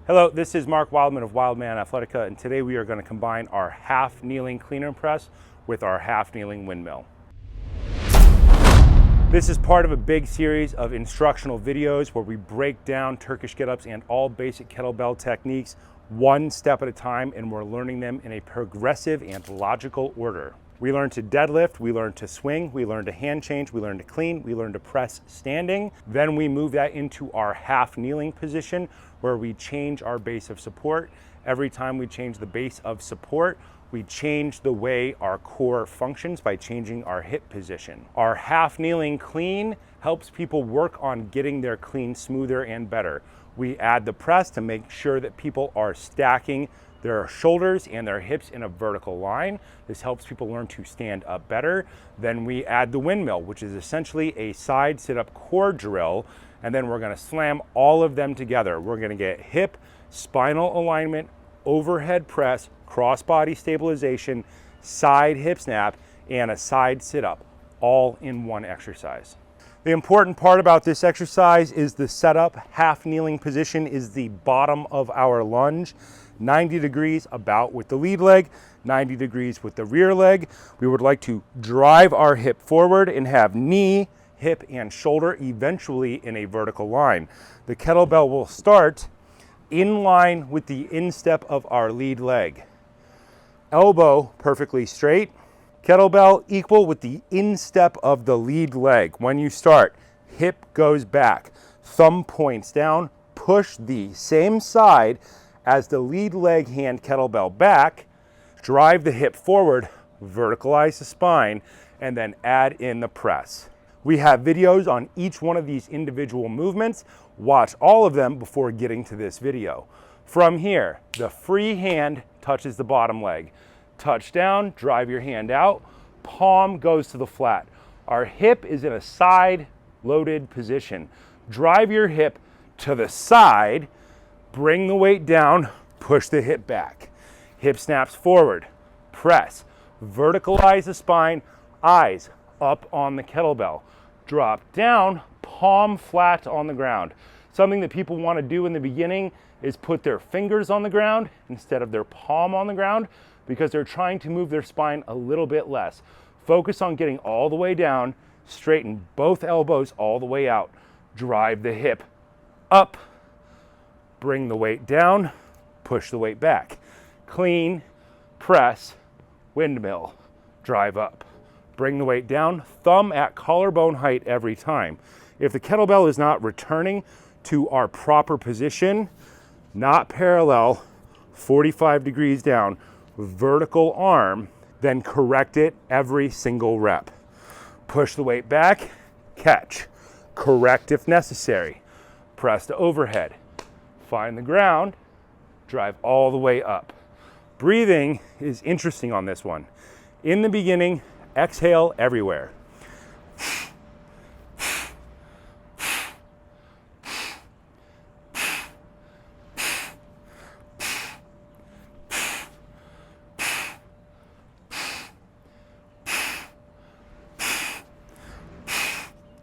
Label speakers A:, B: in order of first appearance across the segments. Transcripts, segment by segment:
A: Hello, this is Mark Wildman of Wildman Athletica, and today we are going to combine our half kneeling clean and press with our half kneeling windmill. This is part of a big series of instructional videos where we break down Turkish get-ups and all basic kettlebell techniques one step at a time, and we're learning them in a progressive and logical order. We learn to deadlift, we learn to swing, we learn to hand change, we learn to clean, we learn to press standing. Then we move that into our half kneeling position where we change our base of support. Every time we change the base of support, we change the way our core functions by changing our hip position. Our half kneeling clean helps people work on getting their clean smoother and better. We add the press to make sure that people are stacking their shoulders and their hips in a vertical line. This helps people learn to stand up better. Then we add the windmill, which is essentially a side sit-up core drill, and then we're gonna slam all of them together. We're gonna get hip, spinal alignment, overhead press, cross-body stabilization, side hip snap, and a side sit-up, all in one exercise. The important part about this exercise is the setup. Half kneeling position is the bottom of our lunge. 90 degrees about with the lead leg, 90 degrees with the rear leg. We would like to drive our hip forward and have knee, hip, and shoulder eventually in a vertical line. The kettlebell will start in line with the instep of our lead leg. Elbow perfectly straight. Kettlebell equal with the instep of the lead leg. When you start, hip goes back, thumb points down, push the same side as the lead leg hand kettlebell back, drive the hip forward, verticalize the spine, and then add in the press. We have videos on each one of these individual movements. Watch all of them before getting to this video. From here, the free hand touches the bottom leg. Touch down, drive your hand out, palm goes to the flat. Our hip is in a side loaded position. Drive your hip to the side, bring the weight down, push the hip back. Hip snaps forward, press, verticalize the spine, eyes up on the kettlebell. Drop down, palm flat on the ground. Something that people want to do in the beginning is put their fingers on the ground instead of their palm on the ground because they're trying to move their spine a little bit less. Focus on getting all the way down, straighten both elbows all the way out. Drive the hip up, bring the weight down, push the weight back. Clean, press, windmill, drive up. Bring the weight down, thumb at collarbone height every time. If the kettlebell is not returning to our proper position, not parallel, 45 degrees down, vertical arm, then correct it every single rep. Push the weight back, catch, correct if necessary. Press to overhead, find the ground, drive all the way up. Breathing is interesting on this one. In the beginning, exhale everywhere.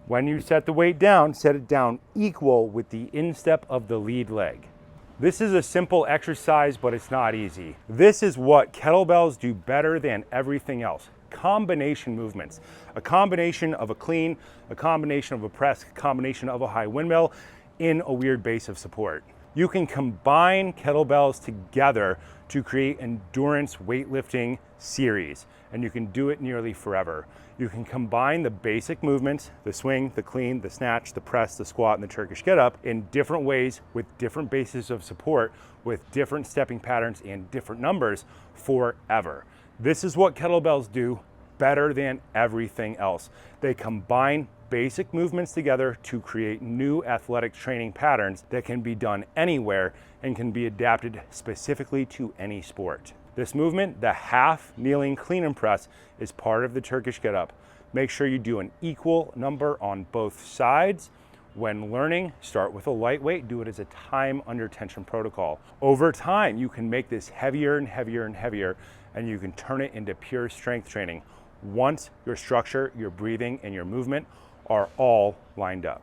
A: When you set the weight down, set it down equal with the instep of the lead leg. This is a simple exercise, but it's not easy. This is what kettlebells do better than everything else. Combination movements. A combination of a clean, a combination of a press, a combination of a high windmill in a weird base of support. You can combine kettlebells together to create endurance weightlifting series, and you can do it nearly forever. You can combine the basic movements, the swing, the clean, the snatch, the press, the squat, and the Turkish get-up in different ways with different bases of support, with different stepping patterns and different numbers forever. This is what kettlebells do better than everything else. They combine basic movements together to create new athletic training patterns that can be done anywhere and can be adapted specifically to any sport. This movement, the half kneeling clean and press, is part of the Turkish get-up. Make sure you do an equal number on both sides. When learning, start with a lightweight, do it as a time under tension protocol. Over time, you can make this heavier and heavier and heavier, and you can turn it into pure strength training once your structure, your breathing, and your movement are all lined up.